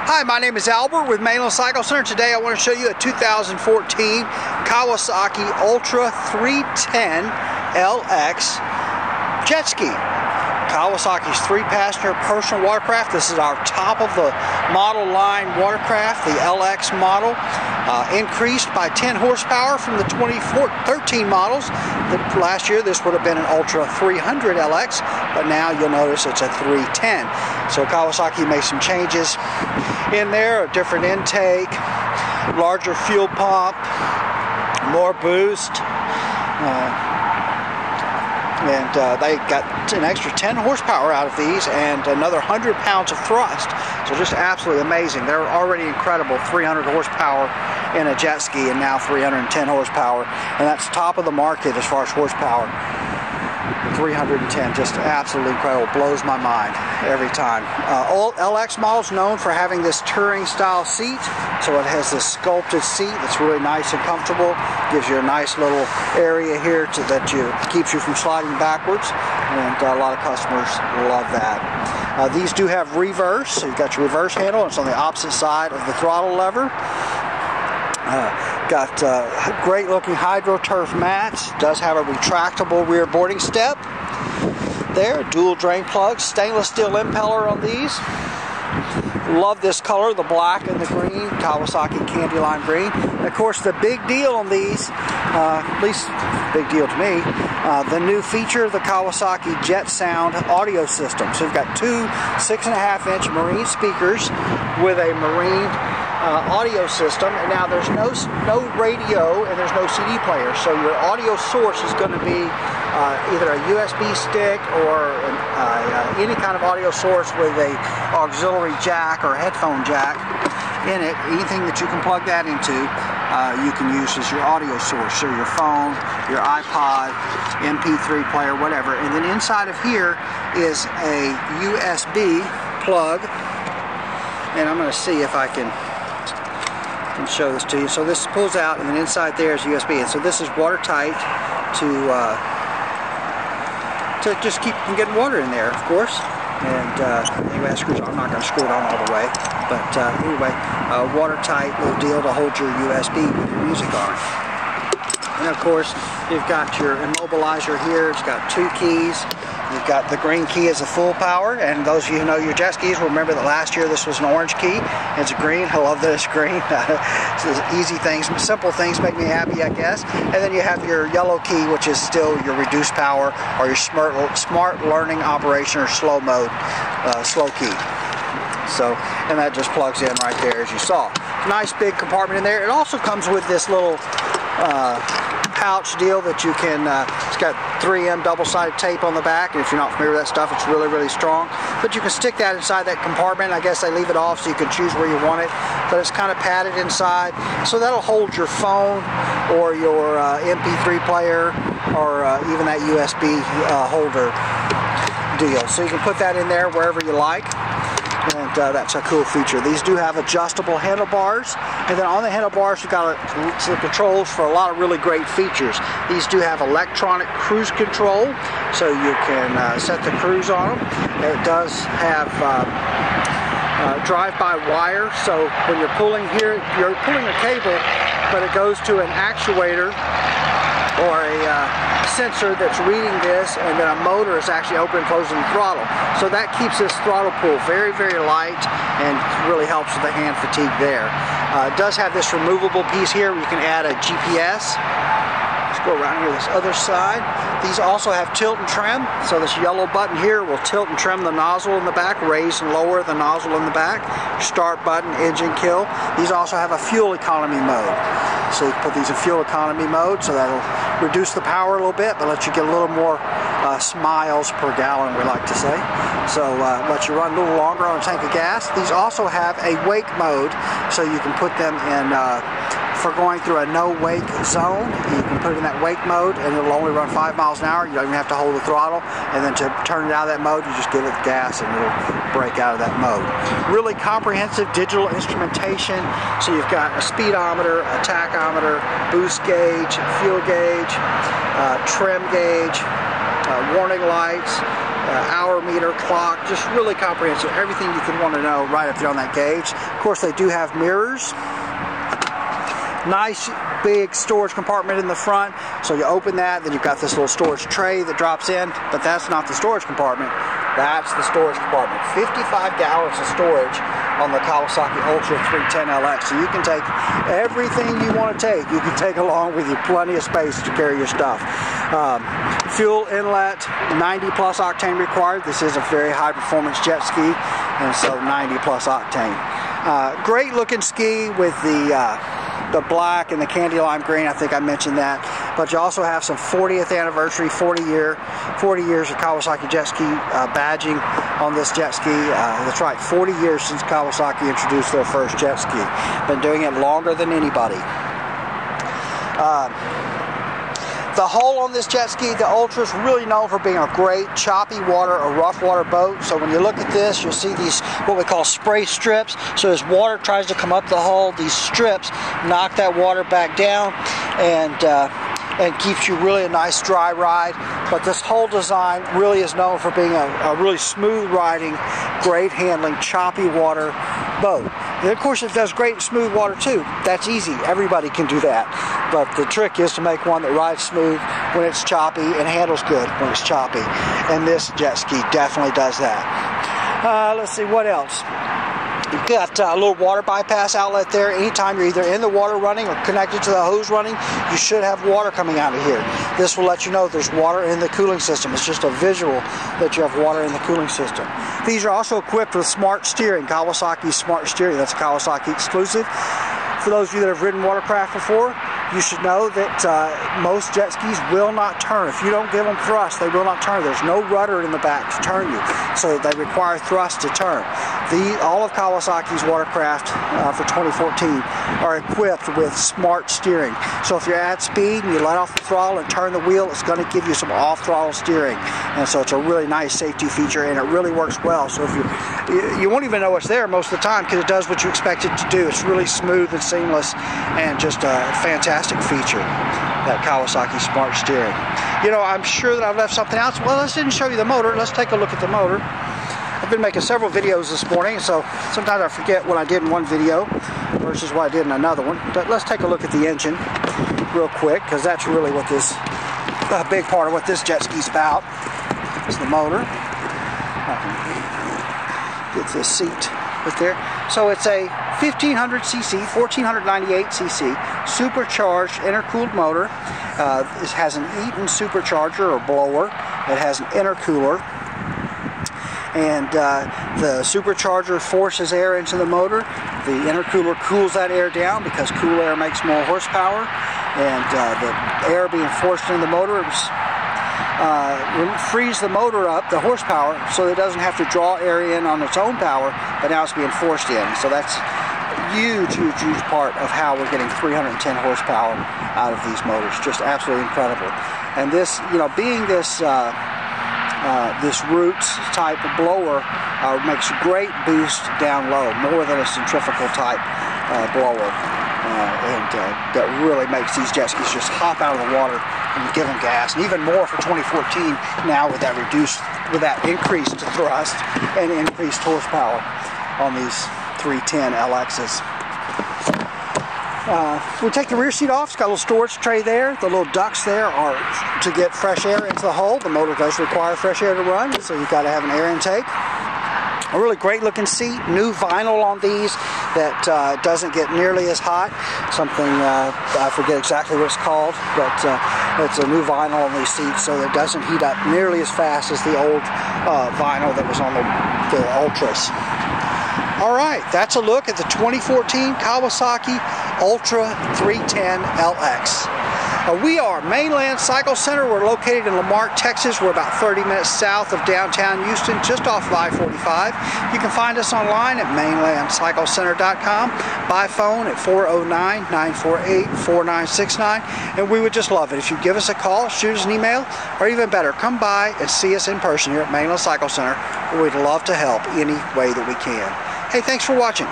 Hi, my name is Albert with Mainland Cycle Center. Today I want to show you a 2014 Kawasaki Ultra 310 LX jet ski. Kawasaki's 3-passenger personal watercraft. This is our top of the model line watercraft, the LX model. Increased by 10 horsepower from the 2013 models. Last year this would have been an Ultra 300 LX, but now you'll notice it's a 310. So Kawasaki made some changes in there, a different intake, larger fuel pump, more boost. They got an extra 10 horsepower out of these and another 100 pounds of thrust. So just absolutely amazing. They're already incredible, 300 horsepower in a jet ski and now 310 horsepower. And that's top of the market as far as horsepower. 310, just absolutely incredible. Blows my mind every time. All LX models known for having this touring style seat. So it has this sculpted seat that's really nice and comfortable. Gives you a nice little area here that keeps you from sliding backwards. And a lot of customers love that. These do have reverse. So you've got your reverse handle. It's on the opposite side of the throttle lever. Got great looking hydro turf mats. Does have a retractable rear boarding step there. Dual drain plugs. Stainless steel impeller on these. Love this color, the black and the green. Kawasaki candy lime green. And of course the big deal on these, at least big deal to me, the new feature, the Kawasaki Jet Sound audio system. So you've got two 6.5-inch marine speakers with a marine audio system, and now there's no radio and there's no CD player, so your audio source is going to be either a USB stick or any kind of audio source with a auxiliary jack or headphone jack in it. Anything that you can plug that into, you can use as your audio source. So your phone, your iPod, MP3 player, whatever. And then inside of here is a USB plug, and I'm going to see if I can show this to you. So this pulls out, and then inside there is USB, and so this is watertight to just keep from getting water in there, of course. And anyway, that screws on. I'm not going to screw it on all the way, but anyway, watertight little deal to hold your USB with your music on it. And of course, you've got your Immobilizer here. It's got 2 keys. You've got the green key as a full power, and those of you who know your jet skis will remember that last year this was an orange key. It's green. I love that it's green. Easy things, simple things make me happy, I guess. And then you have your yellow key, which is still your reduced power or your smart learning operation or slow mode, slow key. So, and that just plugs in right there, as you saw. Nice big compartment in there. It also comes with this little pouch deal that you can, it's got 3M double-sided tape on the back, and if you're not familiar with that stuff, it's really, really strong. But you can stick that inside that compartment. I guess they leave it off so you can choose where you want it, but it's kind of padded inside, so that'll hold your phone or your MP3 player or even that USB holder deal. So you can put that in there wherever you like. And that's a cool feature. These do have adjustable handlebars, and then on the handlebars you've got some controls for a lot of really great features. These do have electronic cruise control, so you can set the cruise on them. It does have drive-by-wire, so when you're pulling here, you're pulling a cable, but it goes to an actuator or a sensor that's reading this, and then a motor is actually opening and closing the throttle. So that keeps this throttle pull very, very light and really helps with the hand fatigue there. It does have this removable piece here where you can add a GPS. Let's go around here this other side. These also have tilt and trim. So this yellow button here will tilt and trim the nozzle in the back, raise and lower the nozzle in the back. Start button, engine kill. These also have a fuel economy mode. So you can put these in fuel economy mode, so that'll reduce the power a little bit, but let you get a little more miles per gallon, we like to say. So let you run a little longer on a tank of gas. These also have a wake mode, so you can put them in for going through a no-wake zone. You can put it in that wake mode, and it'll only run 5 miles an hour. You don't even have to hold the throttle, and then to turn it out of that mode, you just give it the gas, and it'll break out of that mode. Really comprehensive digital instrumentation. So you've got a speedometer, a tachometer, boost gauge, fuel gauge, trim gauge, warning lights, hour meter, clock, just really comprehensive. Everything you could want to know right up there on that gauge. Of course, they do have mirrors. Nice big storage compartment in the front. So you open that, then you've got this little storage tray that drops in, but that's not the storage compartment. That's the storage compartment. 55 gallons of storage on the Kawasaki Ultra 310LX. So you can take everything you want to take. You can take along with you, plenty of space to carry your stuff. Fuel inlet, 90 plus octane required. This is a very high performance jet ski, and so 90 plus octane. Great looking ski with the black and the candy lime green. I think I mentioned that. But you also have some 40th anniversary, 40 years of Kawasaki jet ski badging on this jet ski. That's right, 40 years since Kawasaki introduced their first jet ski. Been doing it longer than anybody. The hull on this jet ski, the Ultra, is really known for being a great choppy water or rough water boat. So when you look at this, you'll see these what we call spray strips. So as water tries to come up the hull, these strips knock that water back down and keeps you really a nice dry ride. But this whole design really is known for being a really smooth riding, great handling, choppy water boat. And of course it does great smooth water too. That's easy. Everybody can do that. But the trick is to make one that rides smooth when it's choppy and handles good when it's choppy. And this jet ski definitely does that. Let's see, what else? You've got a little water bypass outlet there. Anytime you're either in the water running or connected to the hose running, you should have water coming out of here. This will let you know there's water in the cooling system. It's just a visual that you have water in the cooling system. These are also equipped with smart steering, Kawasaki smart steering. That's a Kawasaki exclusive. For those of you that have ridden watercraft before, you should know that most jet skis will not turn. If you don't give them thrust, they will not turn. There's no rudder in the back to turn you, so they require thrust to turn. All of Kawasaki's watercraft for 2014 are equipped with smart steering. So if you're at speed and you let off the throttle and turn the wheel, it's going to give you some off-throttle steering. And so it's a really nice safety feature, and it really works well. So if you won't even know it's there most of the time because it does what you expect it to do. It's really smooth and seamless, and just a fantastic feature, that Kawasaki smart steering. You know, I'm sure that I've left something else. Well, let's didn't show you the motor. Let's take a look at the motor. I've been making several videos this morning, so sometimes I forget what I did in one video versus what I did in another one. But let's take a look at the engine real quick, because that's really what this, a big part of what this jet ski's about, is the motor. I can get this seat right there. So it's a 1500cc, 1498cc, supercharged intercooled motor. It has an Eaton supercharger or blower. It has an intercooler. And the supercharger forces air into the motor. The intercooler cools that air down because cool air makes more horsepower. And the air being forced into the motor frees the motor up, the horsepower, so it doesn't have to draw air in on its own power, but now it's being forced in. So that's a huge part of how we're getting 310 horsepower out of these motors. Just absolutely incredible. And this, you know, being this this Roots type of blower makes a great boost down low, more than a centrifugal type blower. That really makes these jet skis just hop out of the water and give them gas, and even more for 2014 now with that increased thrust and increased horsepower on these 310 LXs. We'll take the rear seat off. It's got a little storage tray there. The little ducts there are to get fresh air into the hull. The motor does require fresh air to run, so you've got to have an air intake. A really great looking seat, new vinyl on these that doesn't get nearly as hot. Something, I forget exactly what it's called, but it's a new vinyl on these seats, so it doesn't heat up nearly as fast as the old vinyl that was on the Ultras. Alright, that's a look at the 2014 Kawasaki Ultra 310 LX. We are Mainland Cycle Center. We're located in Marque, Texas. We're about 30 minutes south of downtown Houston, just off I-45. You can find us online at mainlandcyclecenter.com, by phone at 409-948-4969, and we would just love it if you give us a call, shoot us an email, or even better, come by and see us in person here at Mainland Cycle Center. We'd love to help any way that we can. Hey, thanks for watching.